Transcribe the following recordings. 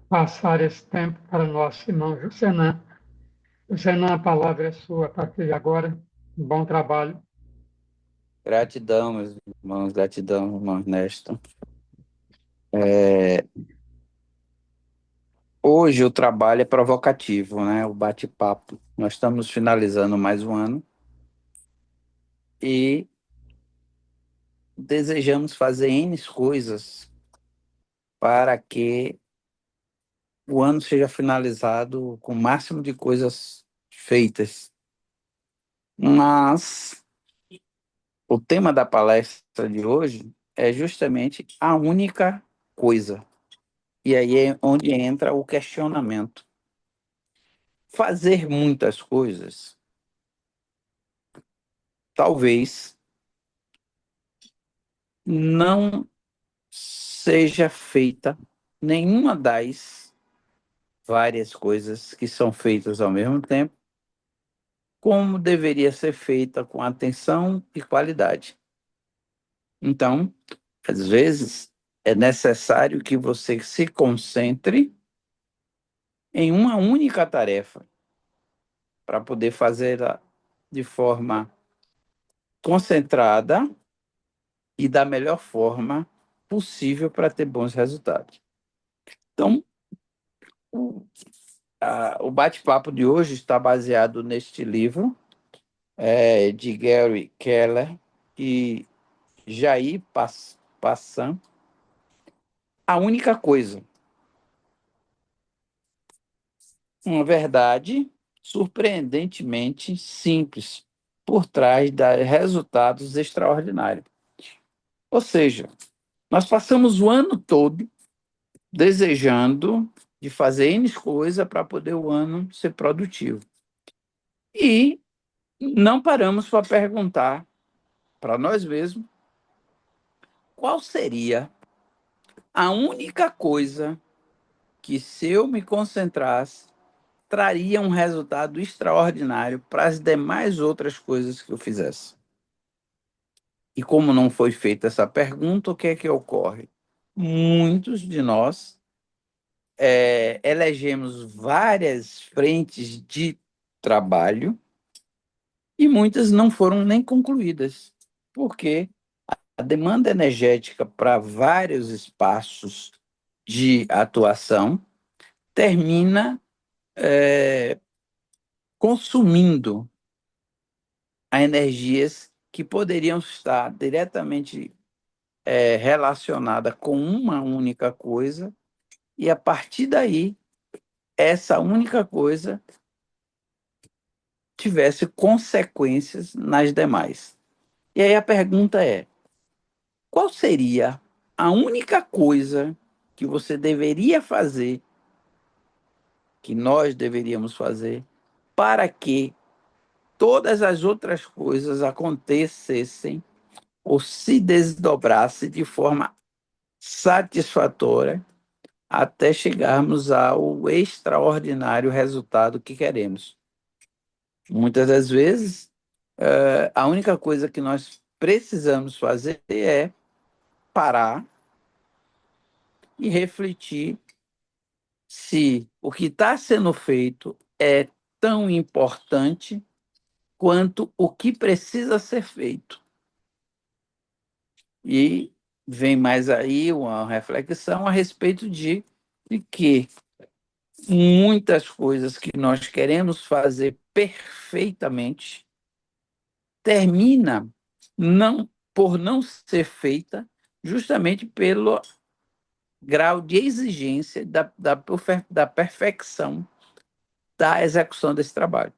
passar esse tempo para o nosso irmão Jusenan. Jusenan, a palavra é sua a partir de agora. Bom trabalho. Gratidão, meus irmãos, gratidão, irmão Ernesto. É, Hoje o trabalho é provocativo, né? O bate-papo. Nós estamos finalizando mais um ano e desejamos fazer N coisas para que o ano seja finalizado com o máximo de coisas feitas. Mas o tema da palestra de hoje é justamente a única coisa. E aí é onde entra o questionamento. Fazer muitas coisas, talvez não seja feita nenhuma das várias coisas que são feitas ao mesmo tempo, como deveria ser feita com atenção e qualidade. Então, às vezes, é necessário que você se concentre em uma única tarefa para poder fazê-la de forma concentrada e da melhor forma possível para ter bons resultados. Então, o, o bate-papo de hoje está baseado neste livro de Gary Keller e Jair Passan, A Única Coisa, uma verdade surpreendentemente simples por trás de resultados extraordinários. Ou seja, nós passamos o ano todo desejando de fazer N coisa para poder o ano ser produtivo. E não paramos para perguntar para nós mesmos qual seria a única coisa que, se eu me concentrasse, traria um resultado extraordinário para as demais outras coisas que eu fizesse. E como não foi feita essa pergunta, o que é que ocorre? Muitos de nós elegemos várias frentes de trabalho e muitas não foram nem concluídas, porque a demanda energética para vários espaços de atuação termina consumindo a energias que poderiam estar diretamente relacionadas com uma única coisa, e a partir daí, essa única coisa tivesse consequências nas demais. E aí a pergunta é: qual seria a única coisa que você deveria fazer, que nós deveríamos fazer, para que todas as outras coisas acontecessem ou se desdobrassem de forma satisfatória até chegarmos ao extraordinário resultado que queremos? Muitas das vezes, a única coisa que nós precisamos fazer é parar e refletir se o que está sendo feito é tão importante quanto o que precisa ser feito. E vem mais aí uma reflexão a respeito de que muitas coisas que nós queremos fazer perfeitamente termina não por não ser feita justamente pelo grau de exigência da perfeição da execução desse trabalho.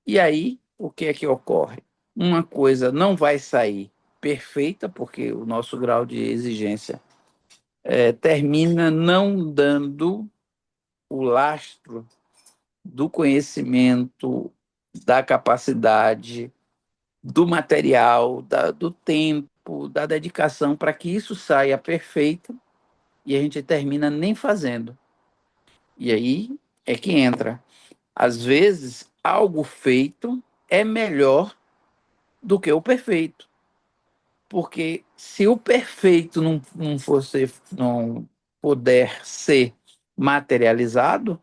E aí, o que é que ocorre? Uma coisa não vai sair perfeita, porque o nosso grau de exigência termina não dando o lastro do conhecimento, da capacidade, do material, do tempo, da dedicação para que isso saia perfeito e a gente termina nem fazendo. E aí é que entra. Às vezes, algo feito é melhor do que o perfeito. Porque se o perfeito não puder ser materializado,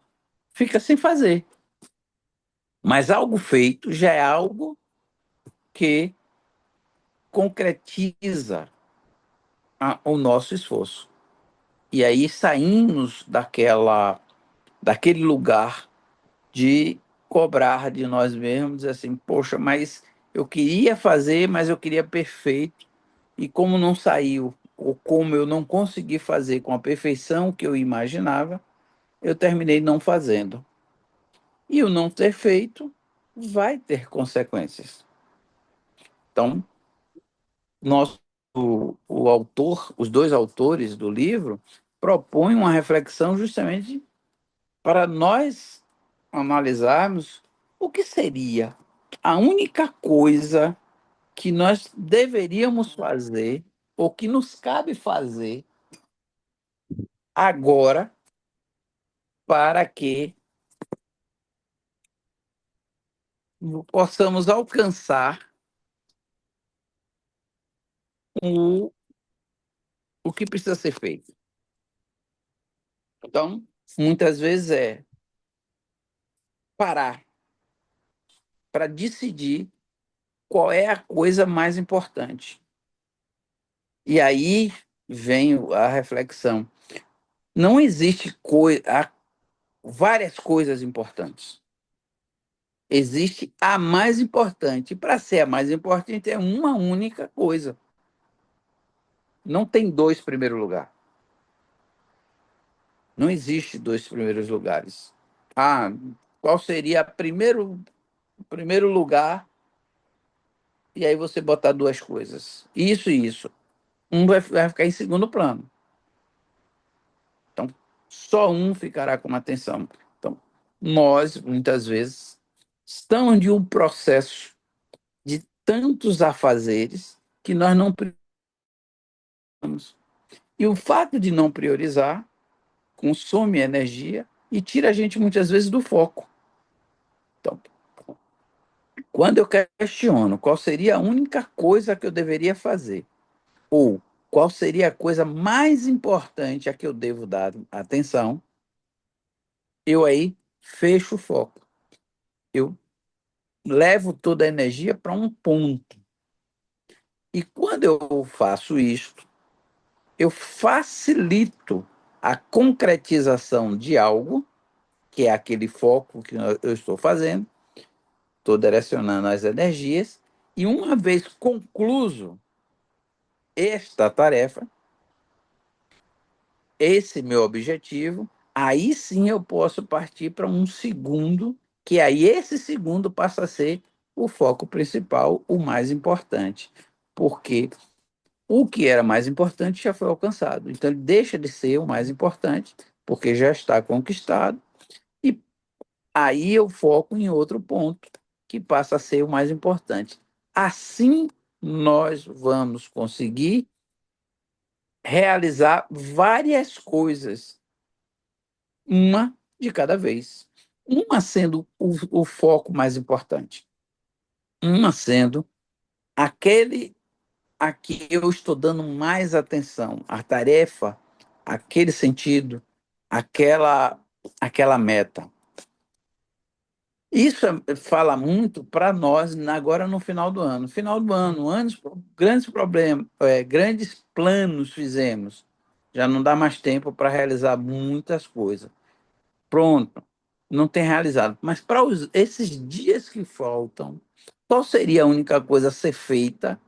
fica sem fazer. Mas algo feito já é algo que concretiza o nosso esforço. E aí saímos daquele lugar de cobrar de nós mesmos, assim, poxa, mas eu queria fazer, mas eu queria perfeito, e como não saiu, ou como eu não consegui fazer com a perfeição que eu imaginava, eu terminei não fazendo. E o não ter feito vai ter consequências. Então, o autor, os dois autores do livro, propõem uma reflexão justamente para nós analisarmos o que seria a única coisa que nós deveríamos fazer, ou que nos cabe fazer agora, para que possamos alcançar o, o que precisa ser feito. Então, muitas vezes é parar para decidir qual é a coisa mais importante. E aí vem a reflexão. Não existe há várias coisas importantes. Existe a mais importante. E para ser a mais importante é uma única coisa. Não tem dois primeiros lugares. Não existe dois primeiros lugares. Ah, qual seria o primeiro lugar? E aí você botar duas coisas. Isso e isso. Um vai ficar em segundo plano. Então, só um ficará com atenção. Então, nós, muitas vezes, estamos de um processo de tantos afazeres que nós não priorizamos. E o fato de não priorizar consome energia e tira a gente, muitas vezes, do foco. Então, quando eu questiono qual seria a única coisa que eu deveria fazer, ou qual seria a coisa mais importante a que eu devo dar atenção, eu aí fecho o foco. Eu levo toda a energia para um ponto. E quando eu faço isso, eu facilito a concretização de algo, que é aquele foco que eu estou fazendo, estou direcionando as energias, e uma vez concluso esta tarefa, esse meu objetivo, aí sim eu posso partir para um segundo, que aí esse segundo passa a ser o foco principal, o mais importante. Porque o que era mais importante já foi alcançado. Então ele deixa de ser o mais importante, porque já está conquistado, e aí eu foco em outro ponto, que passa a ser o mais importante. Assim nós vamos conseguir realizar várias coisas, uma de cada vez. Uma sendo o foco mais importante, uma sendo aquele a que eu estou dando mais atenção, a tarefa, aquele sentido, aquela, aquela meta. Isso fala muito para nós agora no final do ano. Final do ano, grandes problemas, grandes planos fizemos. Já não dá mais tempo para realizar muitas coisas. Pronto, não tem realizado. Mas para esses dias que faltam, qual seria a única coisa a ser feita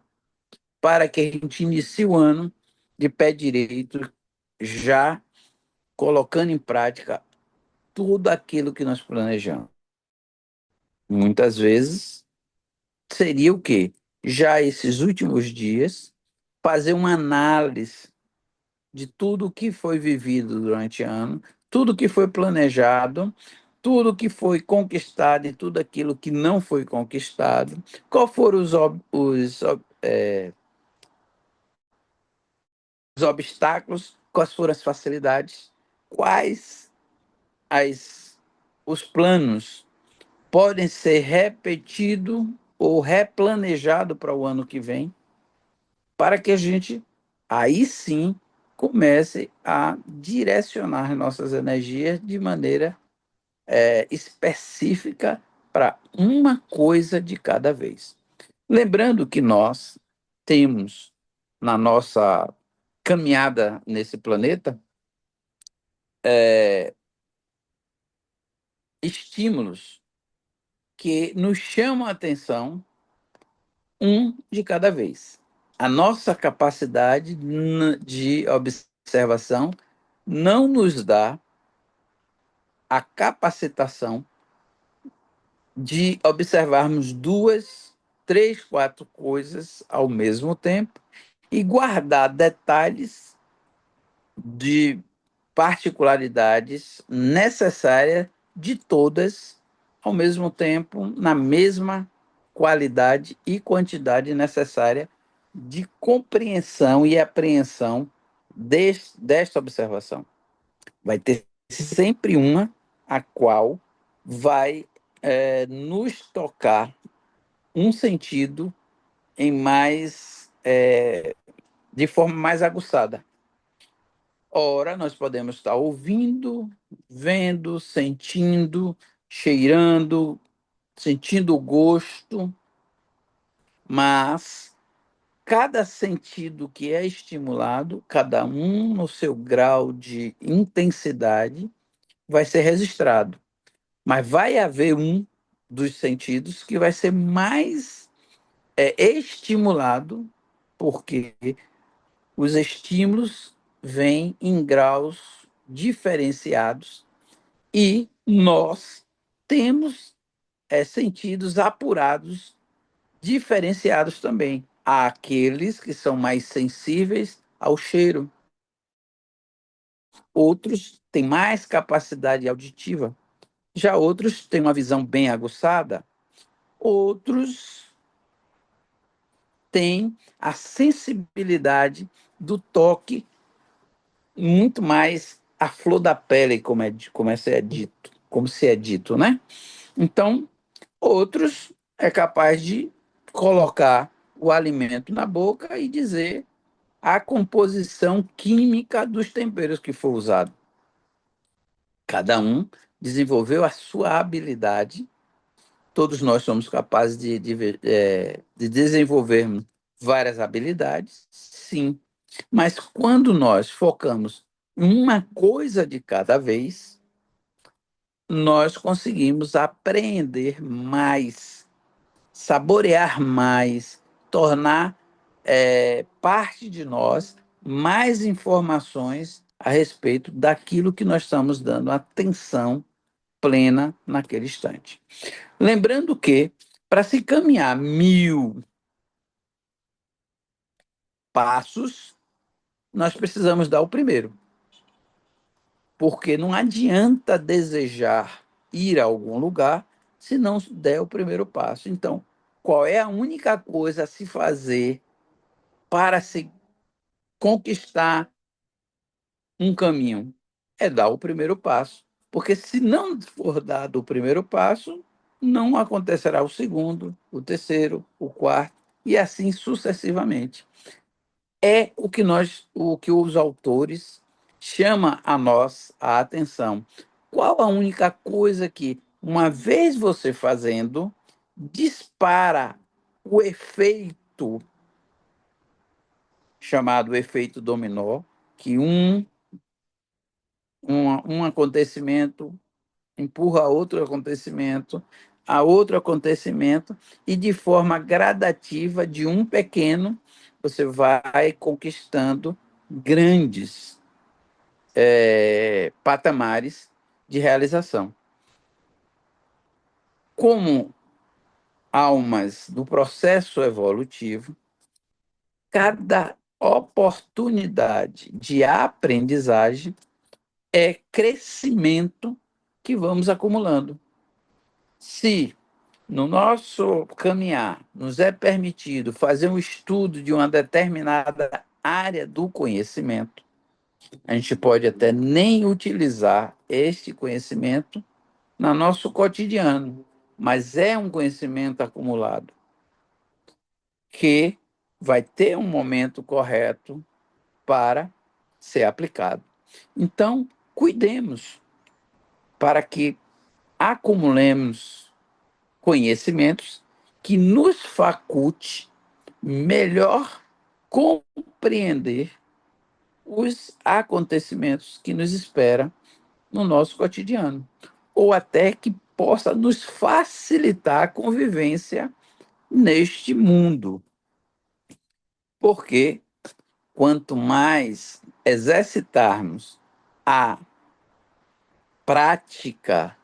para que a gente inicie o ano de pé direito, já colocando em prática tudo aquilo que nós planejamos? Muitas vezes seria o quê? Já esses últimos dias, fazer uma análise de tudo o que foi vivido durante o ano, tudo que foi planejado, tudo que foi conquistado e tudo aquilo que não foi conquistado, quais foram os obstáculos, quais foram as facilidades, quais as, os planos podem ser repetidos ou replanejados para o ano que vem, para que a gente, aí sim, comece a direcionar nossas energias de maneira específica para uma coisa de cada vez. Lembrando que nós temos na nossa caminhada nesse planeta estímulos que nos chamam a atenção um de cada vez. A nossa capacidade de observação não nos dá a capacitação de observarmos duas, três, quatro coisas ao mesmo tempo e guardar detalhes de particularidades necessárias de todas ao mesmo tempo, na mesma qualidade e quantidade necessária de compreensão e apreensão desta observação. Vai ter sempre uma a qual vai nos tocar um sentido em mais de forma mais aguçada. Ora, nós podemos estar ouvindo, vendo, sentindo, cheirando, sentindo o gosto, mas cada sentido que é estimulado, cada um no seu grau de intensidade, vai ser registrado. Mas vai haver um dos sentidos que vai ser mais estimulado, porque os estímulos vêm em graus diferenciados e nós temos sentidos apurados, diferenciados também. Há aqueles que são mais sensíveis ao cheiro, outros têm mais capacidade auditiva, já outros têm uma visão bem aguçada, outros têm a sensibilidade do toque muito mais à flor da pele, como se é dito, né? Então, outros é capaz de colocar o alimento na boca e dizer a composição química dos temperos que for usado. Cada um desenvolveu a sua habilidade. Todos nós somos capazes de desenvolvermos várias habilidades, sim. Mas quando nós focamos em uma coisa de cada vez, nós conseguimos apreender mais, saborear mais, tornar parte de nós mais informações a respeito daquilo que nós estamos dando atenção plena naquele instante. Lembrando que, para se caminhar 1000 passos, nós precisamos dar o primeiro. Porque não adianta desejar ir a algum lugar se não der o primeiro passo. Então, qual é a única coisa a se fazer para se conquistar um caminho? É dar o primeiro passo. Porque se não for dado o primeiro passo, não acontecerá o segundo, o terceiro, o quarto, e assim sucessivamente. É o que os autores chama a nós a atenção. Qual a única coisa que, uma vez você fazendo, dispara o efeito chamado efeito dominó, que um acontecimento empurra a outro acontecimento, e de forma gradativa, de um pequeno, você vai conquistando grandes patamares de realização. Como almas do processo evolutivo, cada oportunidade de aprendizagem é crescimento que vamos acumulando. Se no nosso caminhar nos é permitido fazer um estudo de uma determinada área do conhecimento, a gente pode até nem utilizar este conhecimento no nosso cotidiano, mas é um conhecimento acumulado que vai ter um momento correto para ser aplicado. Então, cuidemos para que acumulemos conhecimentos que nos faculte melhor compreender os acontecimentos que nos esperam no nosso cotidiano, ou até que possa nos facilitar a convivência neste mundo. Porque quanto mais exercitarmos a prática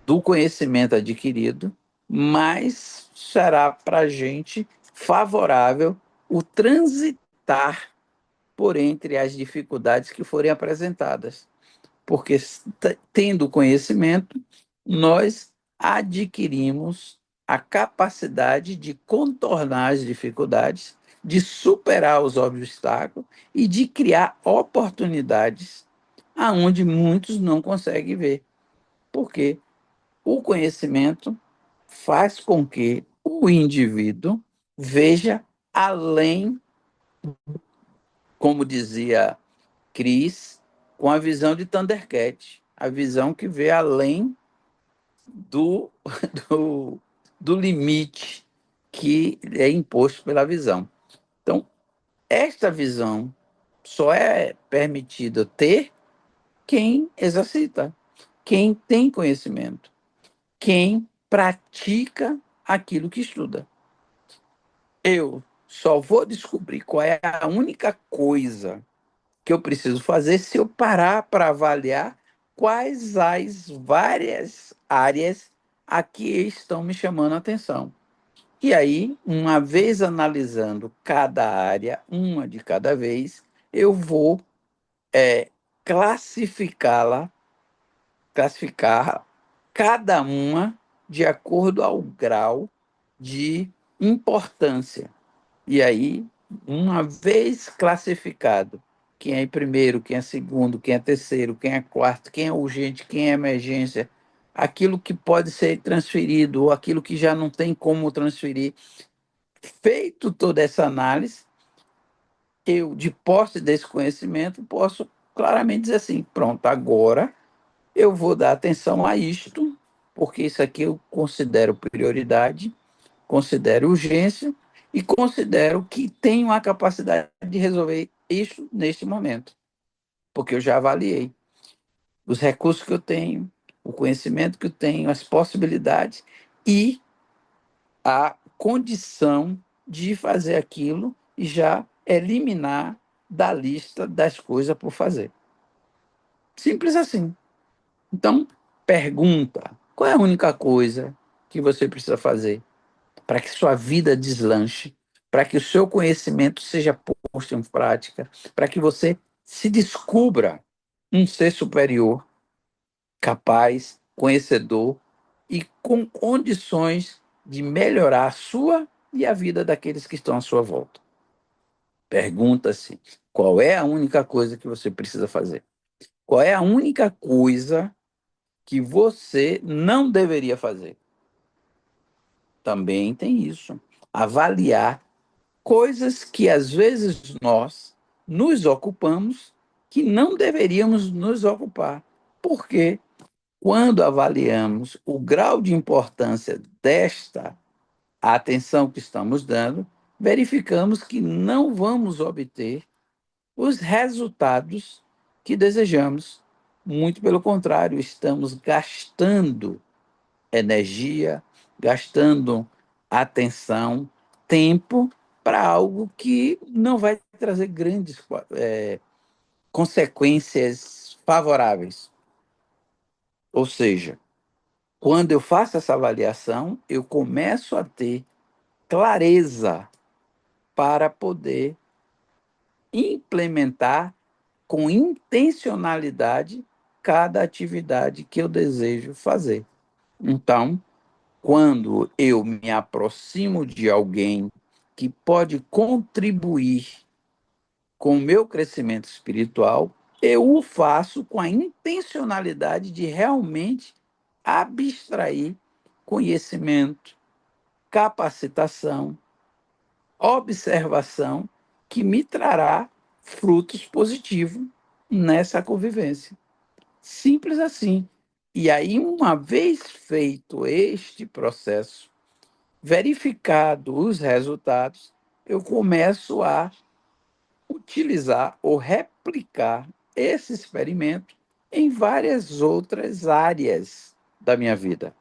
do conhecimento adquirido, mais será para a gente favorável o transitar por entre as dificuldades que forem apresentadas. Porque, tendo conhecimento, nós adquirimos a capacidade de contornar as dificuldades, de superar os obstáculos e de criar oportunidades aonde muitos não conseguem ver. Porque o conhecimento faz com que o indivíduo veja além, como dizia Cris, com a visão de Thundercat, a visão que vê além do, do, do limite que é imposto pela visão. Então, esta visão só é permitida ter quem exercita, quem tem conhecimento, quem pratica aquilo que estuda. Eu só vou descobrir qual é a única coisa que eu preciso fazer se eu parar para avaliar quais as várias áreas a que estão me chamando a atenção. E aí, uma vez analisando cada área, uma de cada vez, eu vou classificá-la, classificar cada uma de acordo ao grau de importância. E aí, uma vez classificado, quem é primeiro, quem é segundo, quem é terceiro, quem é quarto, quem é urgente, quem é emergência, aquilo que pode ser transferido ou aquilo que já não tem como transferir, feito toda essa análise, eu, de posse desse conhecimento, posso claramente dizer assim: pronto, agora eu vou dar atenção a isto, porque isso aqui eu considero prioridade, considero urgência e considero que tenho a capacidade de resolver isso neste momento, porque eu já avaliei os recursos que eu tenho, o conhecimento que eu tenho, as possibilidades e a condição de fazer aquilo e já eliminar da lista das coisas por fazer. Simples assim. Então, pergunta: qual é a única coisa que você precisa fazer para que sua vida deslanche, para que o seu conhecimento seja posto em prática, para que você se descubra um ser superior, capaz, conhecedor e com condições de melhorar a sua e a vida daqueles que estão à sua volta? Pergunta-se: qual é a única coisa que você precisa fazer? Qual é a única coisa que você não deveria fazer? Também tem isso. Avaliar coisas que às vezes nós nos ocupamos que não deveríamos nos ocupar. Porque quando avaliamos o grau de importância desta atenção que estamos dando, verificamos que não vamos obter os resultados que desejamos. Muito pelo contrário, estamos gastando energia, gastando atenção, tempo para algo que não vai trazer grandes consequências favoráveis. Ou seja, quando eu faço essa avaliação, eu começo a ter clareza para poder implementar com intencionalidade cada atividade que eu desejo fazer. Então, quando eu me aproximo de alguém que pode contribuir com o meu crescimento espiritual, eu o faço com a intencionalidade de realmente abstrair conhecimento, capacitação, observação, que me trará frutos positivos nessa convivência. Simples assim. E aí, uma vez feito este processo, verificado os resultados, eu começo a utilizar ou replicar esse experimento em várias outras áreas da minha vida.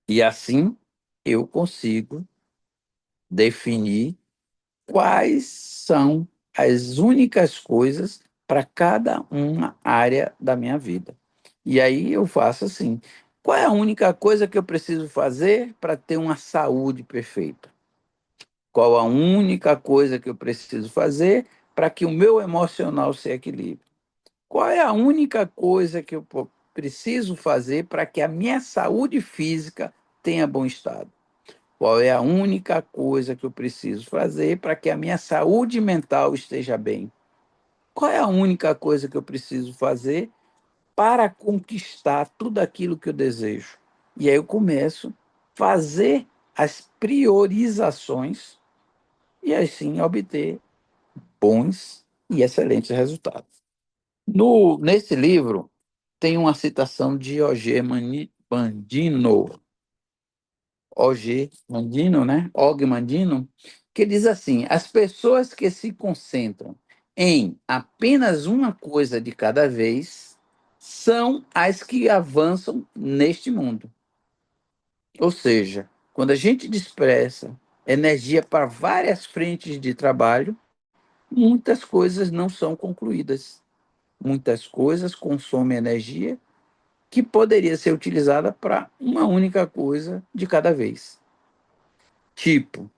E assim eu consigo definir quais são as únicas coisas para cada uma área da minha vida. E aí eu faço assim: qual é a única coisa que eu preciso fazer para ter uma saúde perfeita? Qual a única coisa que eu preciso fazer para que o meu emocional se equilibre? Qual é a única coisa que eu preciso fazer para que a minha saúde física tenha bom estado? Qual é a única coisa que eu preciso fazer para que a minha saúde mental esteja bem? Qual é a única coisa que eu preciso fazer para conquistar tudo aquilo que eu desejo? E aí eu começo a fazer as priorizações e assim obter bons e excelentes resultados. Nesse livro, tem uma citação de Og Mandino, né? Og Mandino, que diz assim: as pessoas que se concentram em apenas uma coisa de cada vez são as que avançam neste mundo. Ou seja, quando a gente dispersa energia para várias frentes de trabalho, muitas coisas não são concluídas. Muitas coisas consomem energia que poderia ser utilizada para uma única coisa de cada vez. Tipo,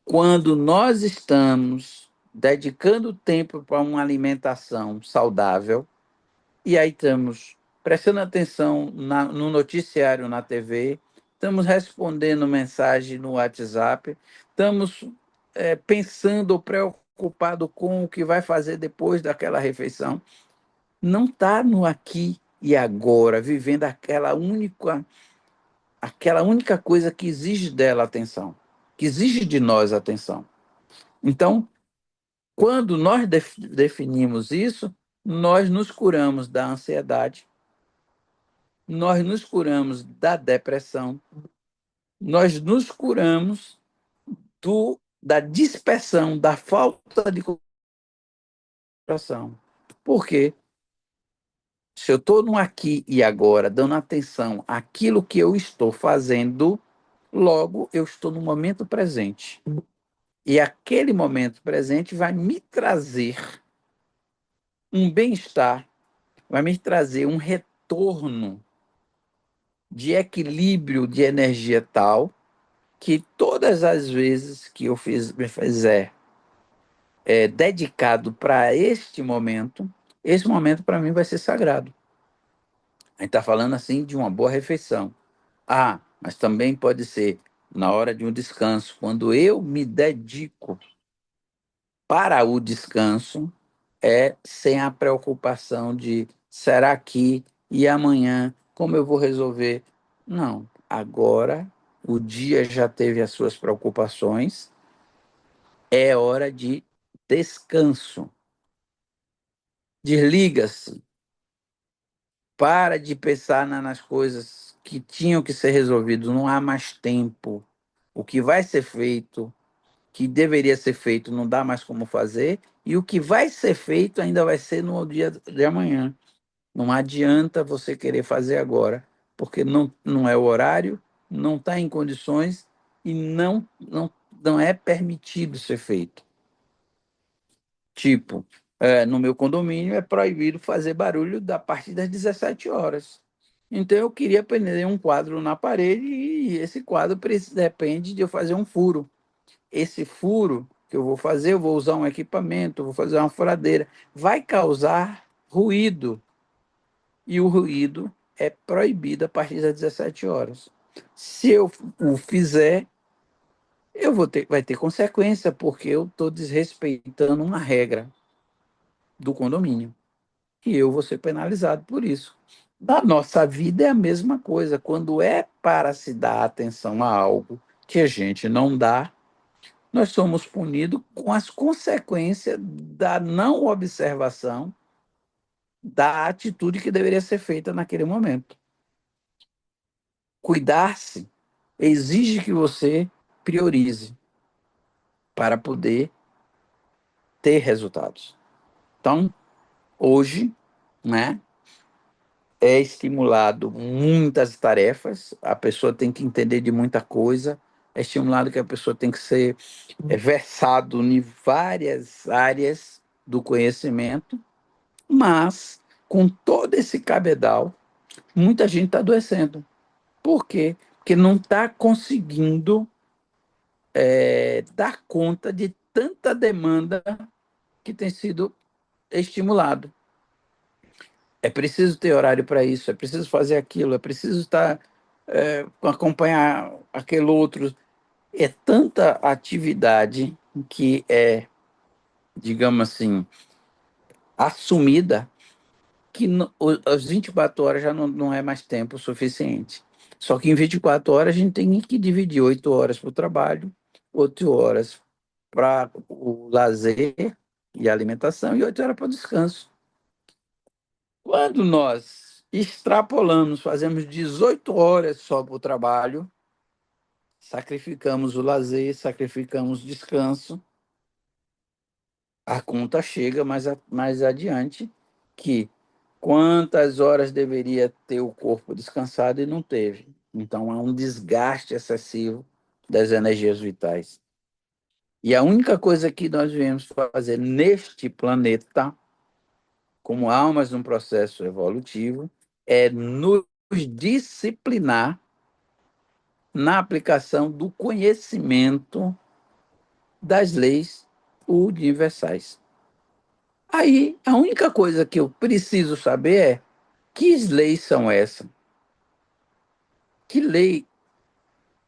quando nós estamos dedicando tempo para uma alimentação saudável, e aí estamos prestando atenção no noticiário na TV, estamos respondendo mensagem no WhatsApp, estamos pensando ou preocupado com o que vai fazer depois daquela refeição, não está no aqui e agora, vivendo aquela única coisa que exige dela atenção, que exige de nós atenção. Então, quando nós definimos isso, nós nos curamos da ansiedade, nós nos curamos da depressão, nós nos curamos da dispersão, da falta de concentração. Por quê? Se eu estou no aqui e agora, dando atenção àquilo que eu estou fazendo, logo eu estou no momento presente. E aquele momento presente vai me trazer um bem-estar, vai me trazer um retorno de equilíbrio de energia tal que todas as vezes que eu me fizer dedicado para esse momento para mim vai ser sagrado. A gente está falando assim de uma boa refeição. Ah, mas também pode ser na hora de um descanso, quando eu me dedico para o descanso, sem a preocupação de será que e amanhã como eu vou resolver? Não, agora o dia já teve as suas preocupações, é hora de descanso. Desliga-se, para de pensar nas coisas que tinham que ser resolvidas, não há mais tempo. O que vai ser feito, que deveria ser feito, não dá mais como fazer, e o que vai ser feito ainda vai ser no dia de amanhã. Não adianta você querer fazer agora, porque não é o horário, não está em condições e não é permitido ser feito. Tipo, no meu condomínio é proibido fazer barulho a partir das 17 horas. Então eu queria prender um quadro na parede e esse quadro depende de eu fazer um furo. Esse furo que eu vou fazer, eu vou usar um equipamento, eu vou fazer uma furadeira, vai causar ruído. E o ruído é proibido a partir das 17 horas. Se eu o fizer, vai ter consequência, porque eu estou desrespeitando uma regra do condomínio. E eu vou ser penalizado por isso. Na nossa vida é a mesma coisa. Quando é para se dar atenção a algo que a gente não dá, nós somos punidos com as consequências da não observação da atitude que deveria ser feita naquele momento. Cuidar-se exige que você priorize para poder ter resultados. Então, hoje, né, é estimulado muitas tarefas, a pessoa tem que entender de muita coisa, é estimulado que a pessoa tem que ser versado em várias áreas do conhecimento, mas com todo esse cabedal, muita gente está adoecendo. Por quê? Porque não está conseguindo dar conta de tanta demanda que tem sido estimulado. É preciso ter horário para isso, é preciso fazer aquilo, é preciso estar acompanhar aquele outro. É tanta atividade que é, digamos assim, assumida que as 24 horas já não é mais tempo suficiente. Só que em 24 horas a gente tem que dividir 8 horas para o trabalho, 8 horas para o lazer e alimentação e 8 horas para o descanso. Quando nós extrapolamos, fazemos 18 horas só para o trabalho, sacrificamos o lazer, sacrificamos o descanso, a conta chega mais adiante que quantas horas deveria ter o corpo descansado e não teve. Então há um desgaste excessivo das energias vitais. E a única coisa que nós viemos fazer neste planeta, como almas num processo evolutivo, é nos disciplinar na aplicação do conhecimento das leis universais. Aí, a única coisa que eu preciso saber é que leis são essas? Que lei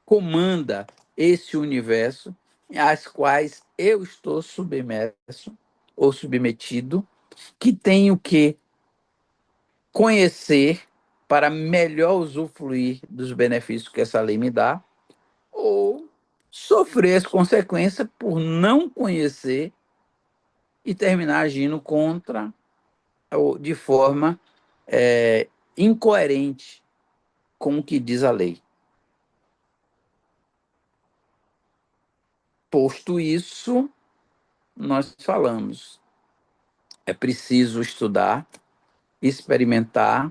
comanda esse universo às quais eu estou submerso ou submetido, que tenho que conhecer para melhor usufruir dos benefícios que essa lei me dá, ou sofrer as consequências por não conhecer e terminar agindo contra ou de forma incoerente com o que diz a lei. Posto isso, nós falamos, é preciso estudar, experimentar,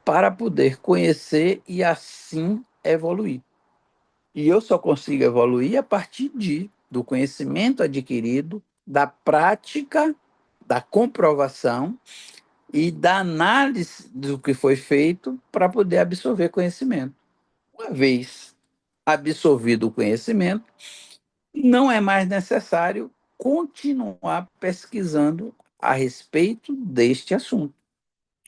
para poder conhecer e assim evoluir. E eu só consigo evoluir a partir do conhecimento adquirido, da prática, da comprovação e da análise do que foi feito para poder absorver conhecimento. Uma vez absorvido o conhecimento, não é mais necessário continuar pesquisando a respeito deste assunto.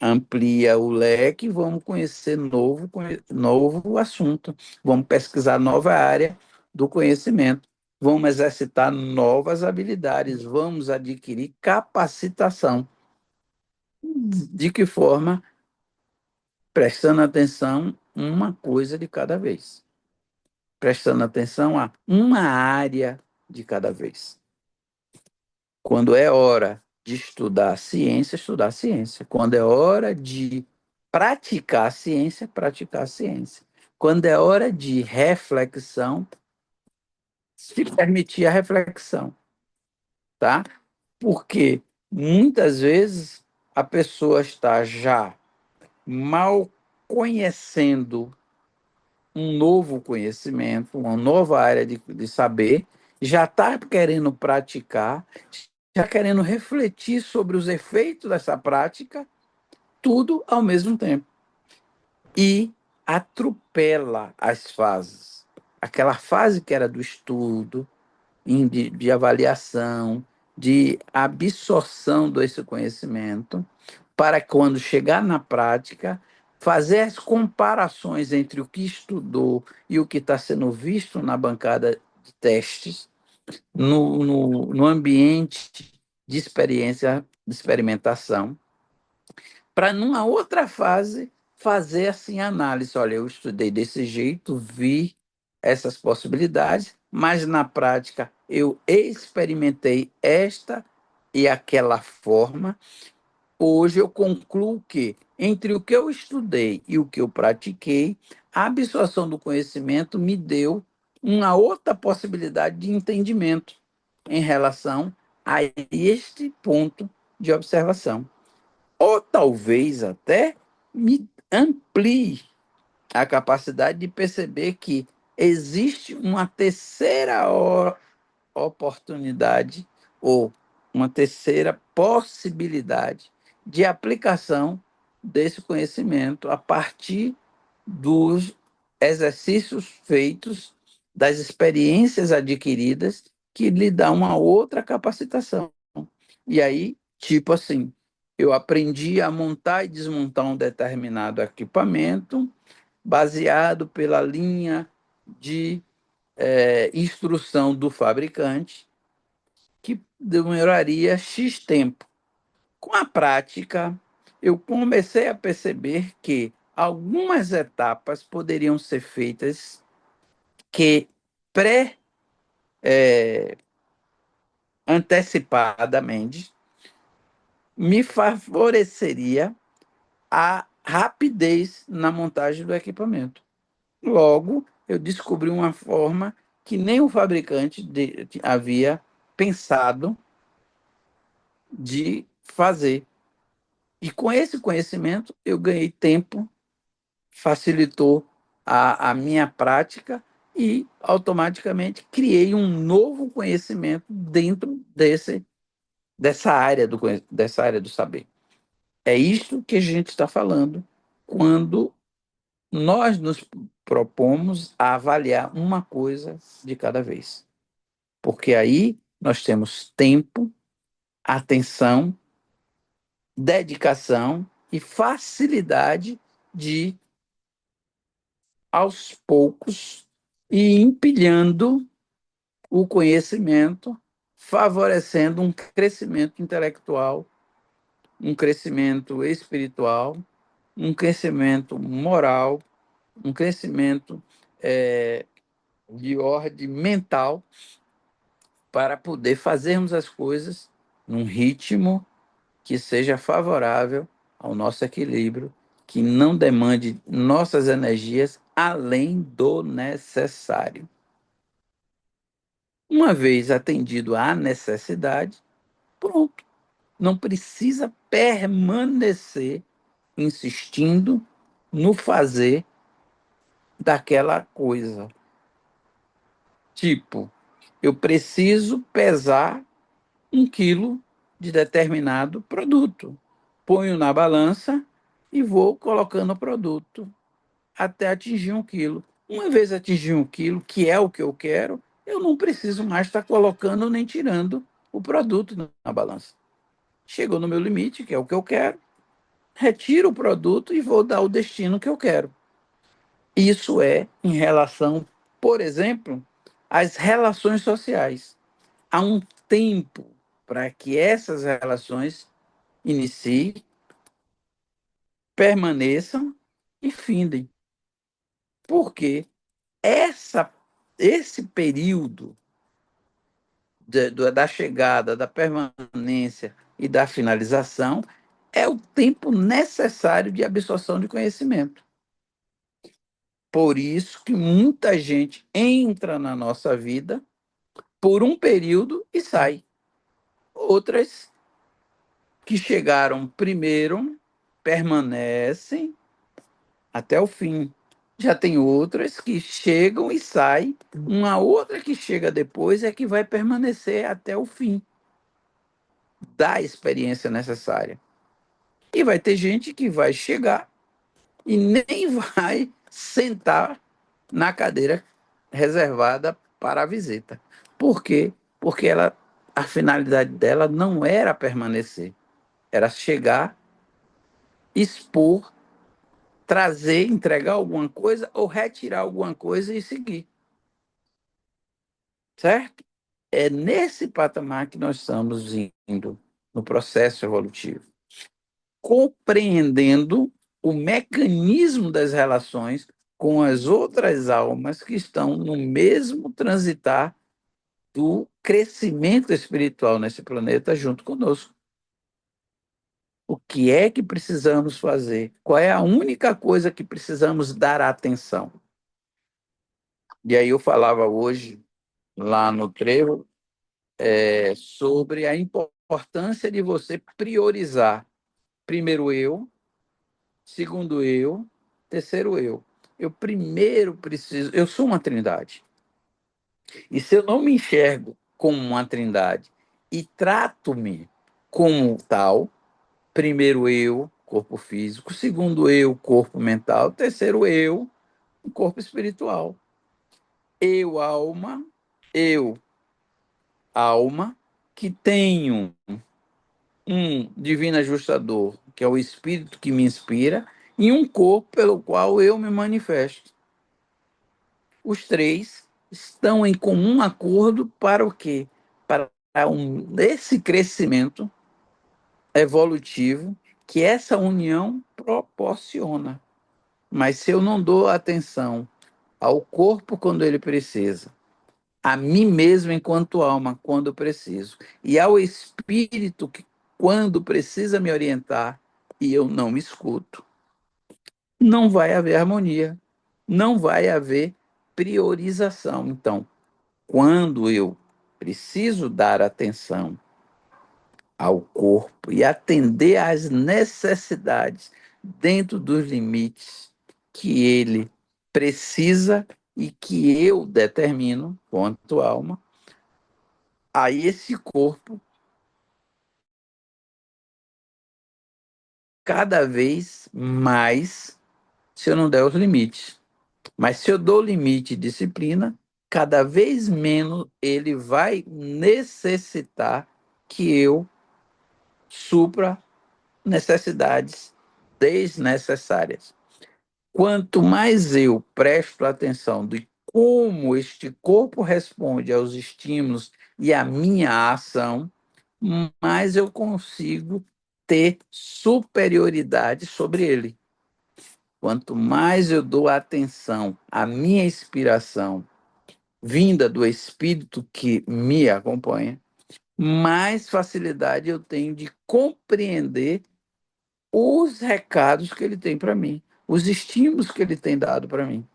Amplia o leque, vamos conhecer novo assunto, vamos pesquisar nova área do conhecimento, vamos exercitar novas habilidades, vamos adquirir capacitação. De que forma? Prestando atenção uma coisa de cada vez. Prestando atenção a uma área de cada vez. Quando é hora de estudar ciência, estudar ciência. Quando é hora de praticar a ciência, praticar a ciência. Quando é hora de reflexão, se permitir a reflexão, tá? Porque muitas vezes a pessoa está já mal conhecendo um novo conhecimento, uma nova área de saber, já está querendo praticar, já querendo refletir sobre os efeitos dessa prática, tudo ao mesmo tempo. E atropela as fases. Aquela fase que era do estudo, de avaliação, de absorção desse conhecimento, para quando chegar na prática, fazer as comparações entre o que estudou e o que está sendo visto na bancada de testes, no ambiente de experiência, de experimentação, para numa outra fase fazer assim a análise. Olha, eu estudei desse jeito, vi essas possibilidades, mas na prática eu experimentei esta e aquela forma. Hoje eu concluo que, entre o que eu estudei e o que eu pratiquei, a absorção do conhecimento me deu uma outra possibilidade de entendimento em relação a este ponto de observação. Ou talvez até me amplie a capacidade de perceber que existe uma terceira oportunidade ou uma terceira possibilidade de aplicação desse conhecimento a partir dos exercícios feitos, das experiências adquiridas, que lhe dá uma outra capacitação. E aí, tipo assim, eu aprendi a montar e desmontar um determinado equipamento baseado pela linha de instrução do fabricante, que demoraria X tempo. Com a prática, eu comecei a perceber que algumas etapas poderiam ser feitas que antecipadamente me favoreceria a rapidez na montagem do equipamento. Logo, eu descobri uma forma que nem o fabricante havia pensado de fazer. E com esse conhecimento, eu ganhei tempo, facilitou a minha prática e automaticamente criei um novo conhecimento dentro dessa área do saber. É isto que a gente está falando quando nós nos propomos a avaliar uma coisa de cada vez. Porque aí nós temos tempo, atenção, dedicação e facilidade de, aos poucos, ir empilhando o conhecimento, favorecendo um crescimento intelectual, um crescimento espiritual, um crescimento moral, um crescimento de ordem mental, para poder fazermos as coisas num ritmo que seja favorável ao nosso equilíbrio, que não demande nossas energias além do necessário. Uma vez atendido à necessidade, pronto. Não precisa permanecer insistindo no fazer daquela coisa. Tipo, eu preciso pesar 1 quilo de determinado produto. Ponho na balança e vou colocando o produto até atingir 1 quilo. Uma vez atingir 1 quilo, que é o que eu quero, eu não preciso mais estar colocando nem tirando o produto na balança. Chegou no meu limite, que é o que eu quero, retiro o produto e vou dar o destino que eu quero. Isso é em relação, por exemplo, às relações sociais. Há um tempo para que essas relações iniciem, permaneçam e findem. Porque essa, esse período da chegada, da permanência e da finalização é o tempo necessário de absorção de conhecimento. Por isso que muita gente entra na nossa vida por um período e sai. Outras que chegaram primeiro permanecem até o fim. Já tem outras que chegam e saem, uma outra que chega depois é que vai permanecer até o fim da experiência necessária. E vai ter gente que vai chegar e nem vai sentar na cadeira reservada para a visita. Por quê? Porque a finalidade dela não era permanecer, era chegar, expor, trazer, entregar alguma coisa ou retirar alguma coisa e seguir. Certo? É nesse patamar que nós estamos indo no processo evolutivo, compreendendo o mecanismo das relações com as outras almas que estão no mesmo transitar do crescimento espiritual nesse planeta junto conosco. O que é que precisamos fazer? Qual é a única coisa que precisamos dar atenção? E aí eu falava hoje, lá no trevo, sobre a importância de você priorizar. Primeiro eu, segundo eu, terceiro eu. Eu primeiro preciso. Eu sou uma trindade. E se eu não me enxergo como uma trindade e trato-me como tal, primeiro eu, corpo físico, segundo eu, corpo mental, terceiro eu, corpo espiritual. Eu, eu, alma, que tenho um divino ajustador, que é o espírito que me inspira, e um corpo pelo qual eu me manifesto. Os três estão em comum acordo para o quê? Para esse crescimento evolutivo que essa união proporciona. Mas se eu não dou atenção ao corpo quando ele precisa, a mim mesmo enquanto alma quando preciso, e ao espírito que quando precisa me orientar e eu não me escuto, não vai haver harmonia, não vai haver priorização. Então, quando eu preciso dar atenção ao corpo e atender às necessidades dentro dos limites que ele precisa e que eu determino quanto alma, aí esse corpo cada vez mais, se eu não der os limites. Mas se eu dou limite e disciplina, cada vez menos ele vai necessitar que eu supra necessidades desnecessárias. Quanto mais eu presto atenção de como este corpo responde aos estímulos e à minha ação, mais eu consigo ter superioridade sobre ele. Quanto mais eu dou atenção à minha inspiração, vinda do Espírito que me acompanha, mais facilidade eu tenho de compreender os recados que ele tem para mim, os estímulos que ele tem dado para mim.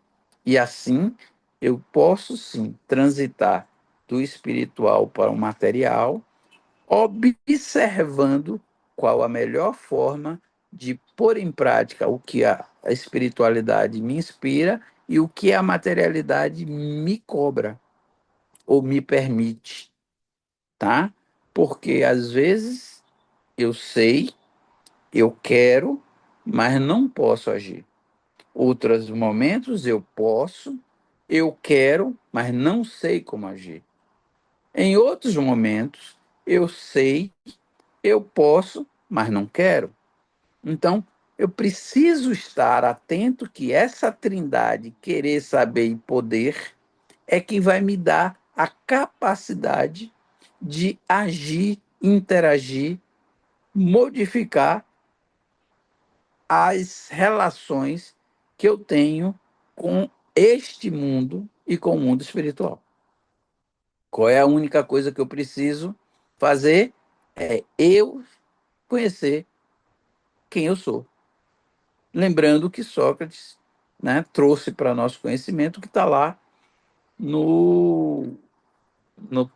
E assim eu posso sim transitar do espiritual para o material, observando qual a melhor forma de pôr em prática o que a espiritualidade me inspira e o que a materialidade me cobra ou me permite, tá? Porque às vezes eu sei, eu quero, mas não posso agir. Outros momentos eu posso, eu quero, mas não sei como agir. Em outros momentos eu sei, eu posso, mas não quero. Então, eu preciso estar atento que essa trindade, querer, saber e poder, é que vai me dar a capacidade de agir, interagir, modificar as relações que eu tenho com este mundo e com o mundo espiritual. Qual é a única coisa que eu preciso fazer? É eu conhecer quem eu sou. Lembrando que Sócrates, né, trouxe para nosso conhecimento que está lá no, no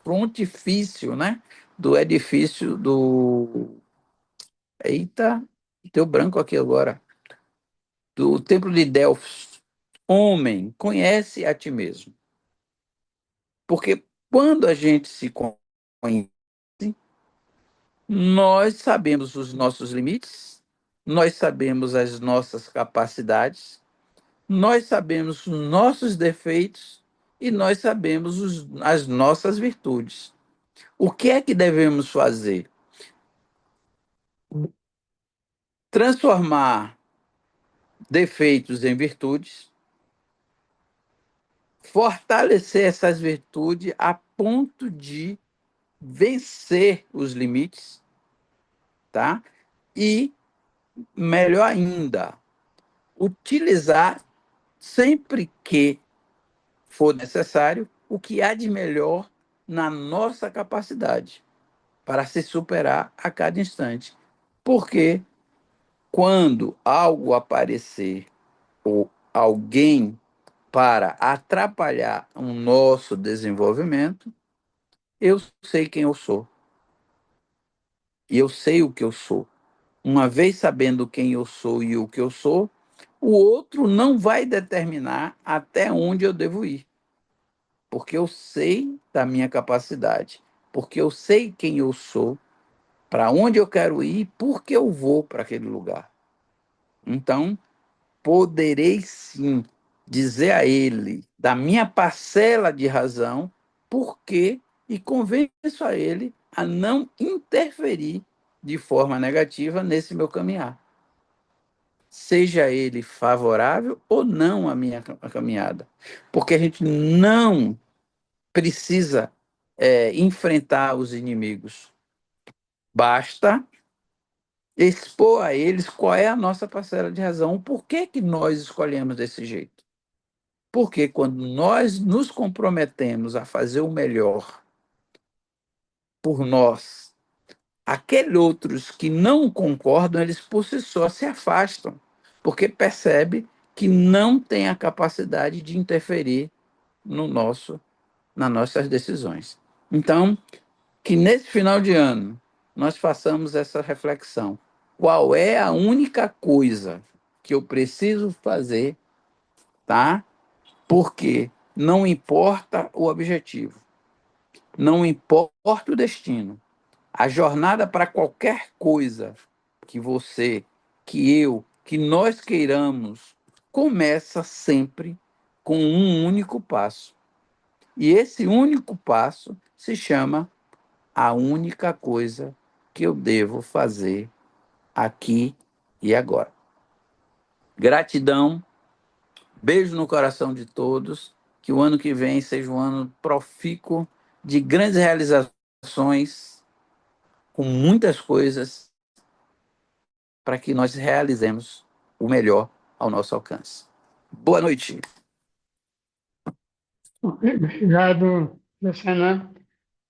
frontifício, né, do edifício do. Eita, deu branco aqui agora. Do Templo de Delfos. Homem, conhece a ti mesmo. Porque quando a gente se conhece, nós sabemos os nossos limites, nós sabemos as nossas capacidades, nós sabemos os nossos defeitos e nós sabemos as nossas virtudes. O que é que devemos fazer? Transformar defeitos em virtudes, fortalecer essas virtudes a ponto de vencer os limites, tá? E, melhor ainda, utilizar sempre que for necessário o que há de melhor na nossa capacidade para se superar a cada instante. Porque quando algo aparecer ou alguém para atrapalhar o nosso desenvolvimento, eu sei quem eu sou e eu sei o que eu sou. Uma vez sabendo quem eu sou e o que eu sou, o outro não vai determinar até onde eu devo ir, porque eu sei da minha capacidade, porque eu sei quem eu sou, para onde eu quero ir, porque eu vou para aquele lugar. Então, poderei sim dizer a ele da minha parcela de razão, porque e convenço a ele a não interferir de forma negativa nesse meu caminhar, seja ele favorável ou não à minha caminhada, porque a gente não precisa enfrentar os inimigos, basta expor a eles qual é a nossa parcela de razão, por que que nós escolhemos desse jeito. Porque quando nós nos comprometemos a fazer o melhor por nós, aqueles outros que não concordam, eles por si só se afastam, porque percebe que não tem a capacidade de interferir no nosso, nas nossas decisões. Então, que nesse final de ano nós façamos essa reflexão. Qual é a única coisa que eu preciso fazer, tá? Porque não importa o objetivo, não importa o destino. A jornada para qualquer coisa que você, que eu, que nós queiramos, começa sempre com um único passo. E esse único passo se chama a única coisa que eu devo fazer aqui e agora. Gratidão, beijo no coração de todos, que o ano que vem seja um ano profícuo de grandes realizações, com muitas coisas, para que nós realizemos o melhor ao nosso alcance. Boa noite. Obrigado, Lucena.